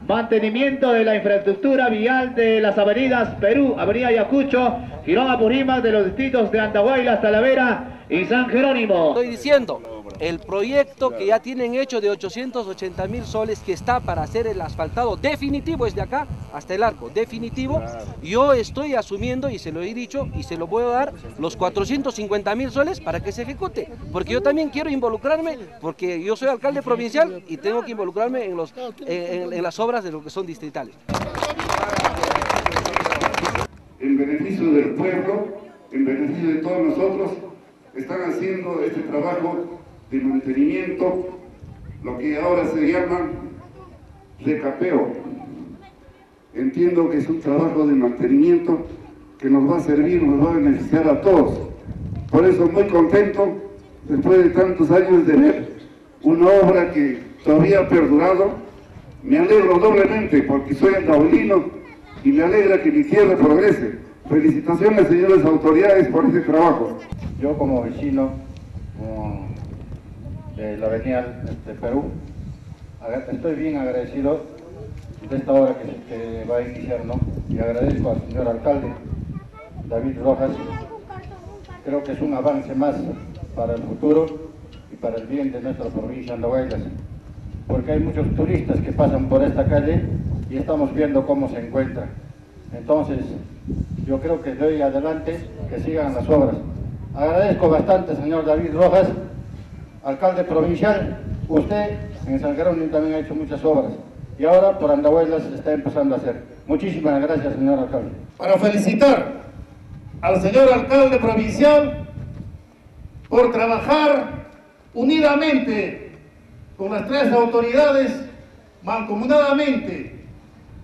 mantenimiento de la infraestructura vial de las avenidas Perú, Avenida Ayacucho, Girón Apurímac, de los distritos de Andahuaylas, Talavera y San Jerónimo. Estoy diciendo, el proyecto que ya tienen hecho de 880.000 soles, que está para hacer el asfaltado definitivo, es de acá hasta el arco, definitivo. Yo estoy asumiendo, y se lo he dicho, y se lo voy a dar, los 450.000 soles para que se ejecute, porque yo también quiero involucrarme, porque yo soy alcalde provincial y tengo que involucrarme en las obras de lo que son distritales. En beneficio del pueblo, en beneficio de todos nosotros, están haciendo este trabajo de mantenimiento, lo que ahora se llama recapeo. Entiendo que es un trabajo de mantenimiento que nos va a servir, nos va a beneficiar a todos. Por eso muy contento, después de tantos años de ver una obra que todavía ha perdurado. Me alegro doblemente porque soy andahuaylino y me alegra que mi tierra progrese. Felicitaciones, señores autoridades, por este trabajo. Yo como vecino de la avenida de Perú, estoy bien agradecido de esta obra que va a iniciar, ¿no? Y agradezco al señor alcalde David Rojas. Creo que es un avance más para el futuro y para el bien de nuestra provincia de Andahuaylas, porque hay muchos turistas que pasan por esta calle y estamos viendo cómo se encuentra. Entonces, yo creo que de hoy adelante que sigan las obras. Agradezco bastante, señor David Rojas, alcalde provincial. Usted en San Jerónimo también ha hecho muchas obras y ahora por Andahuaylas está empezando a hacer. Muchísimas gracias, señor alcalde. Para felicitar al señor alcalde provincial por trabajar unidamente con las tres autoridades, mancomunadamente.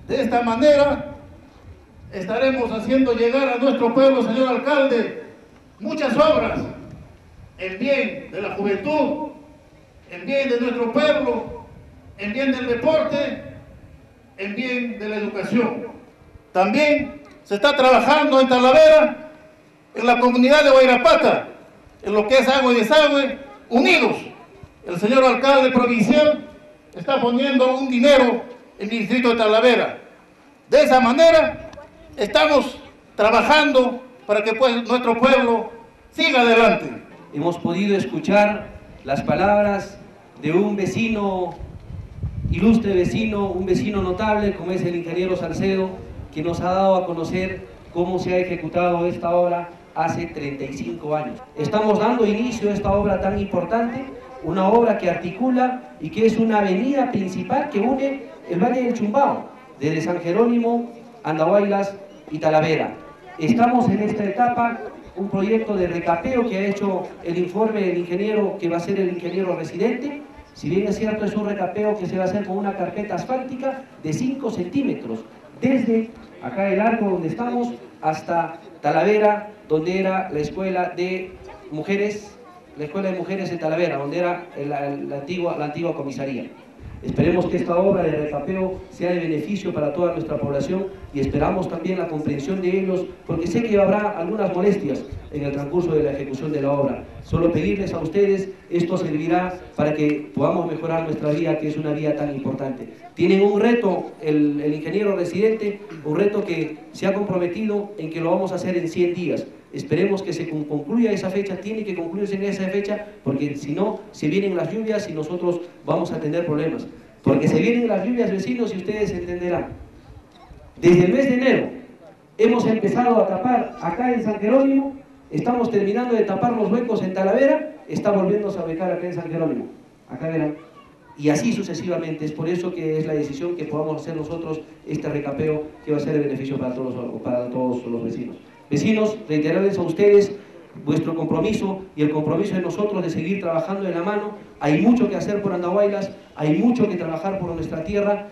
De esta manera estaremos haciendo llegar a nuestro pueblo, señor alcalde, muchas obras, en bien de la juventud, en bien de nuestro pueblo, en bien del deporte, en bien de la educación. También se está trabajando en Talavera, en la comunidad de Huayrapata, en lo que es agua y desagüe, unidos. El señor alcalde provincial está poniendo un dinero en el distrito de Talavera. De esa manera estamos trabajando para que nuestro pueblo siga adelante. Hemos podido escuchar las palabras de un vecino, ilustre vecino, un vecino notable como es el ingeniero Salcedo, que nos ha dado a conocer cómo se ha ejecutado esta obra hace 35 años. Estamos dando inicio a esta obra tan importante, una obra que articula y que es una avenida principal que une el Valle del Chumbao, desde San Jerónimo, Andahuaylas y Talavera. Estamos en esta etapa, un proyecto de recapeo que ha hecho el informe del ingeniero, que va a ser el ingeniero residente. Si bien es cierto, es un recapeo que se va a hacer con una carpeta asfáltica de 5 centímetros, desde acá el arco donde estamos hasta Talavera, donde era la escuela de mujeres de Talavera, donde era la antigua comisaría. Esperemos que esta obra de recapeo sea de beneficio para toda nuestra población y esperamos también la comprensión de ellos, porque sé que habrá algunas molestias en el transcurso de la ejecución de la obra. Solo pedirles a ustedes, esto servirá para que podamos mejorar nuestra vía, que es una vía tan importante. Tienen un reto, el ingeniero residente, un reto que se ha comprometido en que lo vamos a hacer en 100 días. Esperemos que se concluya esa fecha, tiene que concluirse en esa fecha, porque si no, se vienen las lluvias y nosotros vamos a tener problemas. Porque se vienen las lluvias, vecinos, y ustedes entenderán. Desde el mes de enero hemos empezado a tapar acá en San Jerónimo, estamos terminando de tapar los huecos en Talavera, está volviéndose a ubicar acá en San Jerónimo. Acá verán. Y así sucesivamente. Es por eso que es la decisión que podamos hacer nosotros este recapeo, que va a ser de beneficio para todos los vecinos. Vecinos, reiterarles a ustedes vuestro compromiso y el compromiso de nosotros de seguir trabajando de la mano. Hay mucho que hacer por Andahuaylas, hay mucho que trabajar por nuestra tierra,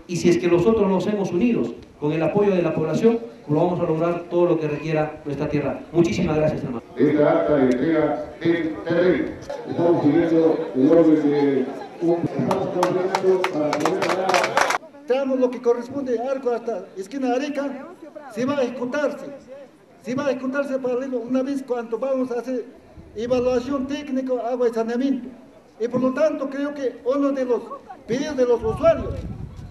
y si es que nosotros nos hemos unidos con el apoyo de la población, lo vamos a lograr todo lo que requiera nuestra tierra. Muchísimas gracias, hermano. Esta acta de entrega es terrible. Estamos siguiendo el orden de estamos caminando para poder ganar. Tramo lo que corresponde arco hasta esquina Arica, se va a ejecutarse. Se va a ejecutarse paralelo una vez cuando vamos a hacer evaluación técnica, agua y saneamiento. Y por lo tanto creo que uno de los pedidos de los usuarios,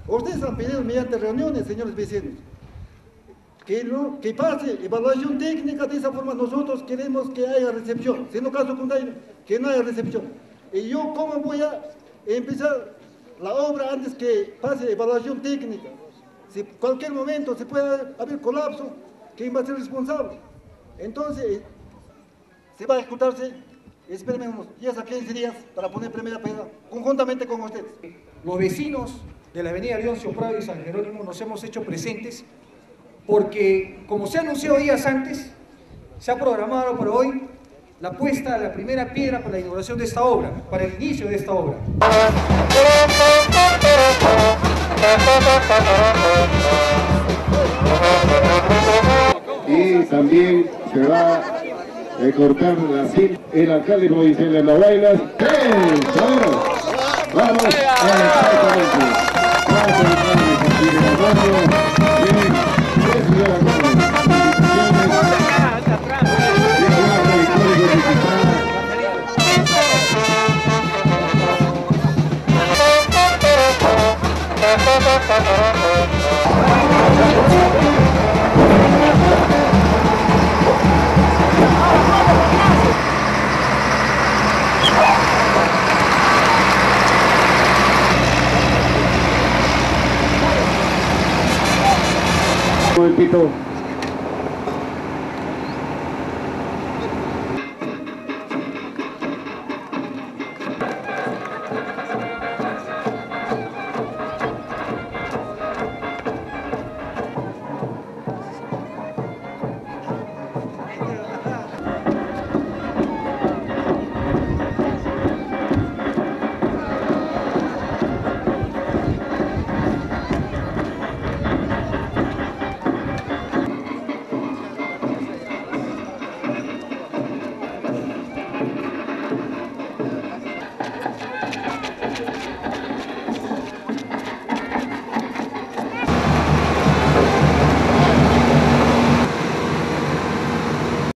Ustedes han pedido mediante reuniones, señores vecinos, que pase evaluación técnica. De esa forma nosotros queremos que haya recepción. Si no caso contrario, que no haya recepción. Y yo, ¿cómo voy a empezar la obra antes que pase evaluación técnica? Si cualquier momento se puede haber colapso, ¿quién va a ser responsable? Entonces, se va a ejecutarse, espérenme unos 10 a 15 días para poner primera piedra, conjuntamente con ustedes. Los vecinos de la avenida Leoncio Prado y San Jerónimo nos hemos hecho presentes porque, como se anunció días antes, se ha programado para hoy la puesta de la primera piedra para la inauguración de esta obra, para el inicio de esta obra. Y también se va a cortar la cinta el alcalde provincial de Andahuaylas. Vamos, exactamente. Un momentito.